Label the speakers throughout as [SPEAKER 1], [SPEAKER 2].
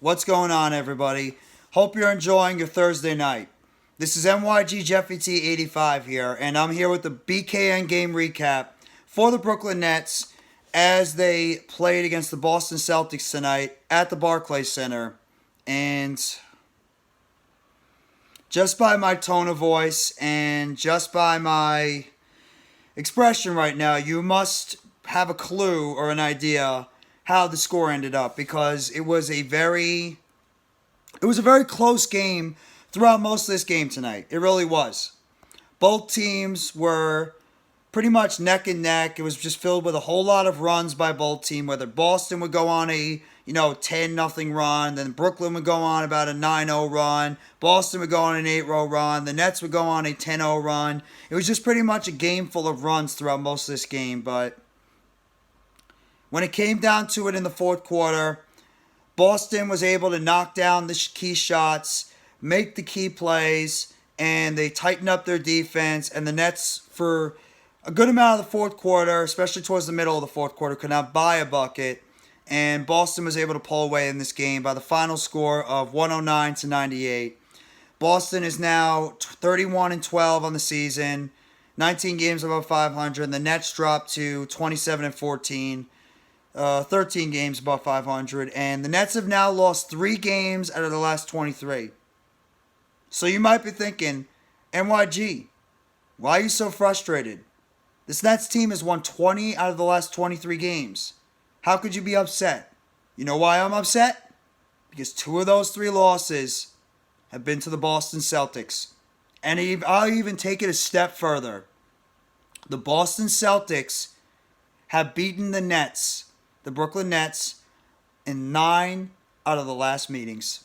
[SPEAKER 1] What's going on, everybody? Hope you're enjoying your Thursday night. This is NYG Jeffy T 85 here, and I'm here with the BKN Game Recap for the Brooklyn Nets as they played against the Boston Celtics tonight at the Barclays Center. And just by my tone of voice and just by my expression right now, you must have a clue or an idea how the score ended up, because it was a very close game throughout most of this game tonight. It really was. Both teams were pretty much neck and neck. It was just filled with a whole lot of runs by both teams, whether Boston would go on a 10-0 run, then Brooklyn would go on about a 9-0 run, Boston would go on an 8-0 run, the Nets would go on a 10-0 run. It was just pretty much a game full of runs throughout most of this game, but when it came down to it in the fourth quarter, Boston was able to knock down the key shots, make the key plays, and they tightened up their defense. And the Nets, for a good amount of the fourth quarter, especially towards the middle of the fourth quarter, could not buy a bucket. And Boston was able to pull away in this game by the final score of 109-98. Boston is now 31-12 on the season, 19 games above 500. And the Nets dropped to 27-14. 13 games above 500, and the Nets have now lost 3 games out of the last 23. So you might be thinking, NYG, why are you so frustrated? This Nets team has won 20 out of the last 23 games. How could you be upset? You know why I'm upset? Because 2 of those 3 losses have been to the Boston Celtics. And I'll even take it a step further. The Boston Celtics have beaten the Nets, the Brooklyn Nets, in 9 out of the last meetings.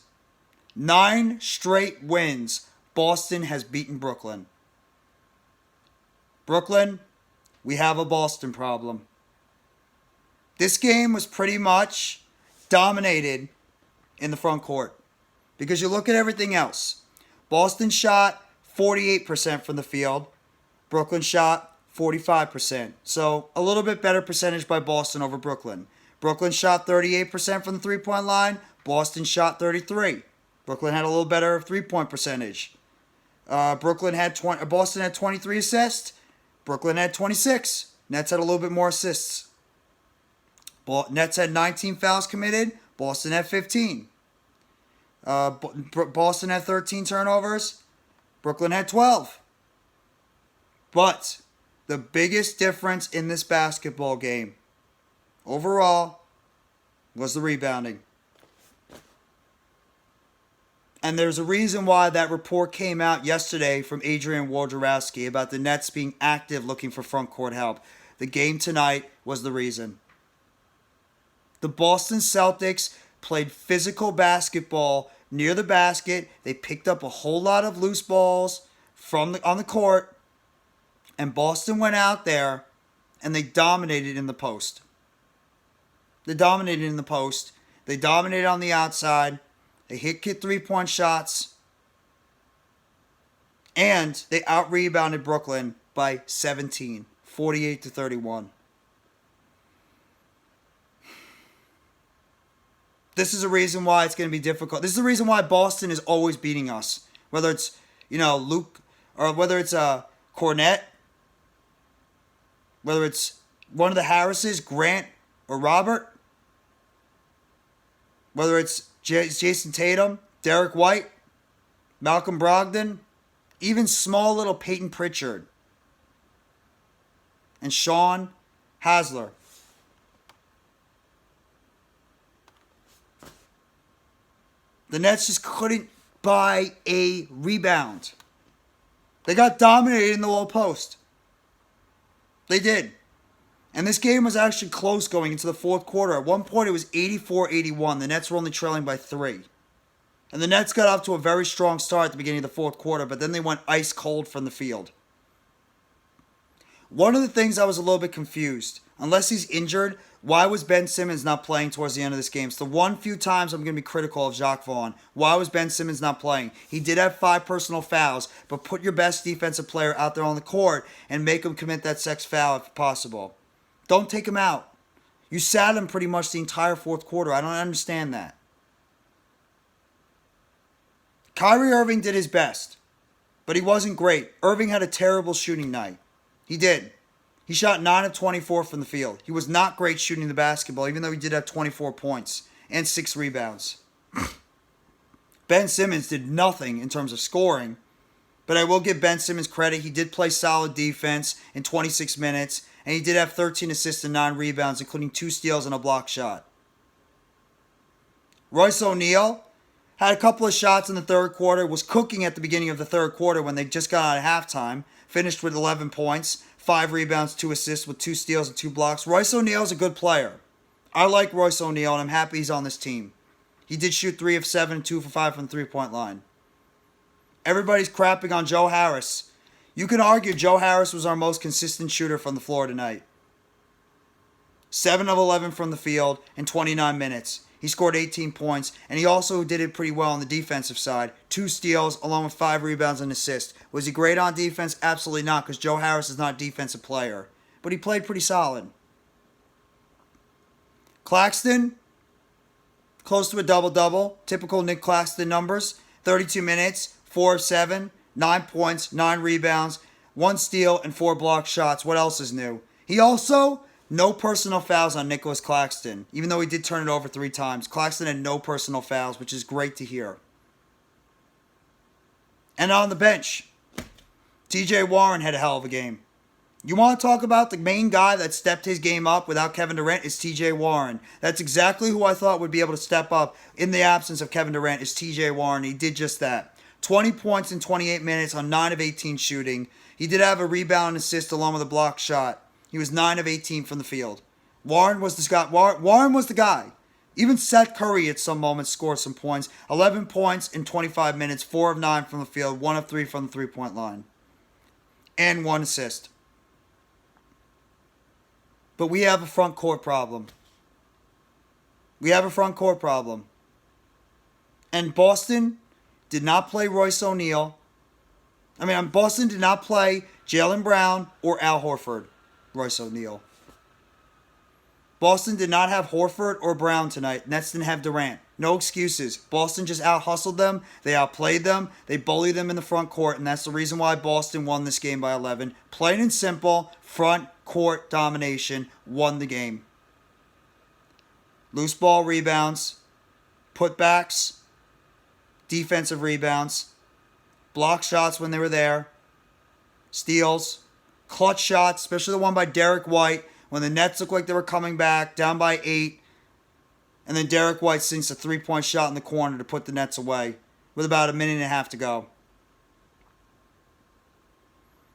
[SPEAKER 1] 9 straight wins Boston has beaten Brooklyn. Brooklyn, we have a Boston problem. This game was pretty much dominated in the front court, because you look at everything else. Boston shot 48% from the field. Brooklyn shot 45%. So a little bit better percentage by Boston over Brooklyn. Brooklyn shot 38% from the three-point line. Boston shot 33%. Brooklyn had a little better three-point percentage. Boston had 23 assists. Brooklyn had 26. Nets had a little bit more assists. Nets had 19 fouls committed. Boston had 15. Boston had 13 turnovers. Brooklyn had 12. But the biggest difference in this basketball game overall was the rebounding. And there's a reason why that report came out yesterday from Adrian Wojnarowski about the Nets being active looking for front court help. The game tonight was the reason. The Boston Celtics played physical basketball near the basket. They picked up a whole lot of loose balls on the court. And Boston went out there and they dominated in the post. They dominated in the post. They dominated on the outside. They hit 3-point shots. And they out-rebounded Brooklyn by 17, 48-31. This is a reason why it's going to be difficult. This is the reason why Boston is always beating us. Whether it's, Luke, or whether it's Cornette, whether it's one of the Harrises, Grant or Robert, whether it's Jason Tatum, Derek White, Malcolm Brogdon, even small little Peyton Pritchard, and Sean Hasler. The Nets just couldn't buy a rebound. They got dominated in the low post. They did. And this game was actually close going into the fourth quarter. At one point, it was 84-81. The Nets were only trailing by 3. And the Nets got off to a very strong start at the beginning of the fourth quarter, but then they went ice cold from the field. One of the things I was a little bit confused, unless he's injured, why was Ben Simmons not playing towards the end of this game? It's the one few times I'm going to be critical of Jacques Vaughn. Why was Ben Simmons not playing? He did have 5 personal fouls, but put your best defensive player out there on the court and make him commit that sex foul if possible. Don't take him out. You sat him pretty much the entire fourth quarter. I don't understand that. Kyrie Irving did his best, but he wasn't great. Irving had a terrible shooting night. He did. He shot 9 of 24 from the field. He was not great shooting the basketball, even though he did have 24 points and 6 rebounds. Ben Simmons did nothing in terms of scoring, but I will give Ben Simmons credit. He did play solid defense in 26 minutes, and he did have 13 assists and 9 rebounds, including 2 steals and a block shot. Royce O'Neal had a couple of shots in the third quarter, was cooking at the beginning of the third quarter when they just got out of halftime, finished with 11 points, 5 rebounds, 2 assists with 2 steals and 2 blocks. Royce O'Neal is a good player. I like Royce O'Neal, and I'm happy he's on this team. He did shoot 3 of 7 and 2 for 5 from the three-point line. Everybody's crapping on Joe Harris. You can argue Joe Harris was our most consistent shooter from the floor tonight. 7 of 11 from the field in 29 minutes. He scored 18 points, and he also did it pretty well on the defensive side. 2 steals, along with 5 rebounds and assists. Was he great on defense? Absolutely not, because Joe Harris is not a defensive player. But he played pretty solid. Claxton, close to a double-double. Typical Nick Claxton numbers. 32 minutes, 4 of 7, 9 points, 9 rebounds, 1 steal, and 4 block shots. What else is new? He also, no personal fouls on Nicolas Claxton. Even though he did turn it over 3 times. Claxton had no personal fouls, which is great to hear. And on the bench, TJ Warren had a hell of a game. You want to talk about the main guy that stepped his game up without Kevin Durant is TJ Warren. That's exactly who I thought would be able to step up in the absence of Kevin Durant is TJ Warren. He did just that. 20 points in 28 minutes on 9 of 18 shooting. He did have a rebound and assist along with a block shot. He was 9 of 18 from the field. Warren was the guy. Even Seth Curry at some moments scored some points. 11 points in 25 minutes, 4 of 9 from the field, 1 of 3 from the three-point line. And 1 assist. But we have a front court problem. And Boston did not play Royce O'Neal. Boston did not play Jaylen Brown or Al Horford. Royce O'Neal. Boston did not have Horford or Brown tonight. Nets didn't have Durant. No excuses. Boston just out-hustled them. They outplayed them. They bullied them in the front court, and that's the reason why Boston won this game by 11. Plain and simple, front court domination won the game. Loose ball rebounds, putbacks, defensive rebounds, block shots when they were there, steals, clutch shots, especially the one by Derek White when the Nets looked like they were coming back, down by 8. And then Derek White sinks a 3-point shot in the corner to put the Nets away with about a minute and a half to go.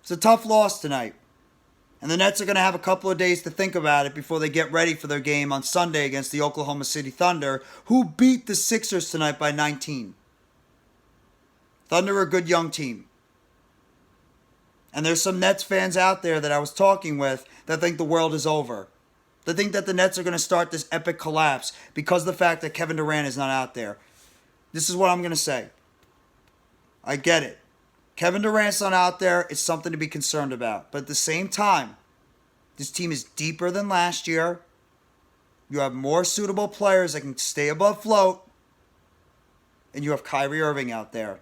[SPEAKER 1] It's a tough loss tonight. And the Nets are going to have a couple of days to think about it before they get ready for their game on Sunday against the Oklahoma City Thunder, who beat the Sixers tonight by 19. Thunder are a good young team. And there's some Nets fans out there that I was talking with that think the world is over. They think that the Nets are going to start this epic collapse because of the fact that Kevin Durant is not out there. This is what I'm going to say. I get it. Kevin Durant's not out there. It's something to be concerned about. But at the same time, this team is deeper than last year. You have more suitable players that can stay above float. And you have Kyrie Irving out there.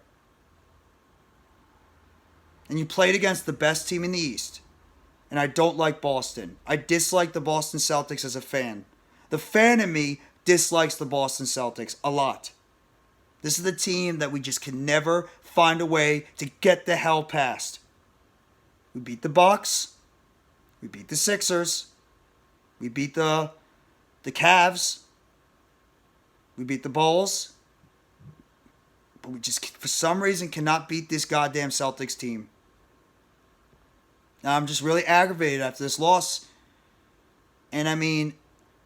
[SPEAKER 1] And you played against the best team in the East. And I don't like Boston. I dislike the Boston Celtics as a fan. The fan in me dislikes the Boston Celtics a lot. This is the team that we just can never find a way to get the hell past. We beat the Bucks. We beat the Sixers. We beat the Cavs. We beat the Bulls. But we just, for some reason, cannot beat this goddamn Celtics team. Now, I'm just really aggravated after this loss. And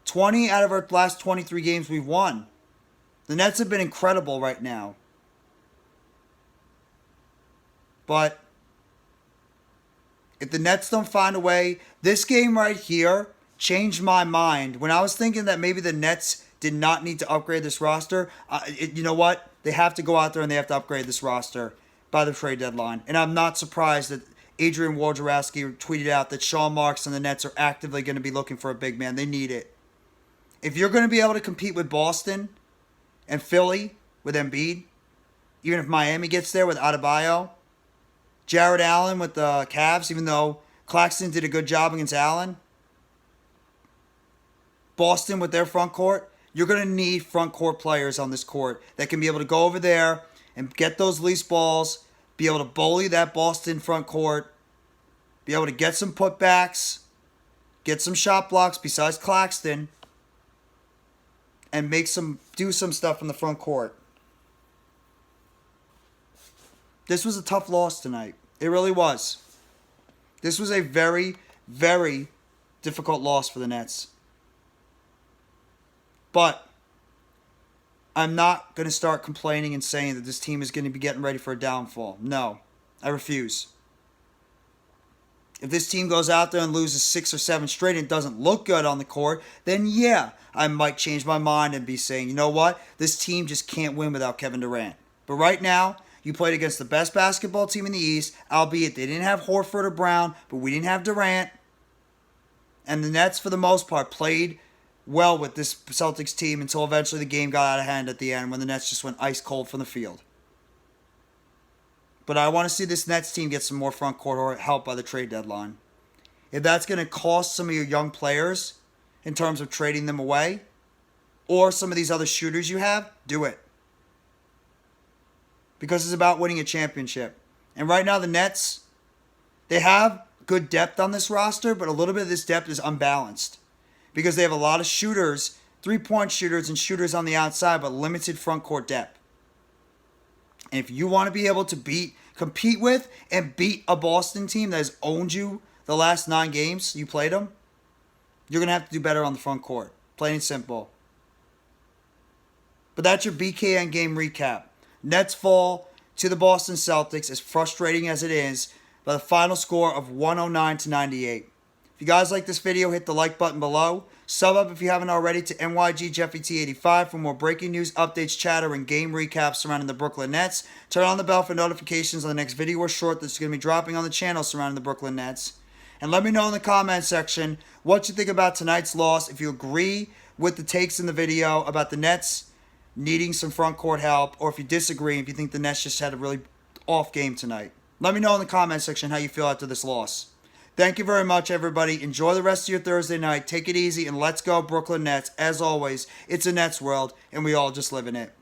[SPEAKER 1] 20 out of our last 23 games we've won. The Nets have been incredible right now. But if the Nets don't find a way, this game right here changed my mind. When I was thinking that maybe the Nets did not need to upgrade this roster, you know what? They have to go out there and they have to upgrade this roster by the trade deadline. And I'm not surprised that Adrian Wojnarowski tweeted out that Sean Marks and the Nets are actively going to be looking for a big man. They need it. If you're going to be able to compete with Boston and Philly with Embiid, even if Miami gets there with Adebayo. Jared Allen with the Cavs, even though Claxton did a good job against Allen. Boston with their front court. You're going to need front court players on this court that can be able to go over there and get those loose balls, be able to bully that Boston front court, be able to get some putbacks, get some shot blocks besides Claxton, and do some stuff in the front court. This was a tough loss tonight. It really was. This was a very, very difficult loss for the Nets. But I'm not going to start complaining and saying that this team is going to be getting ready for a downfall. No, I refuse. If this team goes out there and loses 6 or 7 straight and it doesn't look good on the court, then yeah, I might change my mind and be saying, you know what? This team just can't win without Kevin Durant. But right now, you played against the best basketball team in the East, albeit they didn't have Horford or Brown, but we didn't have Durant. And the Nets, for the most part, played well with this Celtics team until eventually the game got out of hand at the end when the Nets just went ice cold from the field. But I want to see this Nets team get some more front court help by the trade deadline. If that's going to cost some of your young players in terms of trading them away, or some of these other shooters you have, do it. Because it's about winning a championship. And right now the Nets, they have good depth on this roster, but a little bit of this depth is unbalanced. Because they have a lot of shooters, 3-point shooters and shooters on the outside, but limited front court depth. And if you want to be able to compete with and beat a Boston team that has owned you the last 9 games you played them, you're going to have to do better on the front court. Plain and simple. But that's your BKN game recap. Nets fall to the Boston Celtics, as frustrating as it is, by the final score of 109-98. If you guys like this video, hit the like button below. Sub up if you haven't already to NYGJeffyT85 for more breaking news, updates, chatter, and game recaps surrounding the Brooklyn Nets. Turn on the bell for notifications on the next video or short that's going to be dropping on the channel surrounding the Brooklyn Nets. And let me know in the comment section what you think about tonight's loss. If you agree with the takes in the video about the Nets needing some front court help, or if you disagree, if you think the Nets just had a really off game tonight. Let me know in the comment section how you feel after this loss. Thank you very much, everybody. Enjoy the rest of your Thursday night. Take it easy, and let's go, Brooklyn Nets. As always, it's a Nets world, and we all just live in it.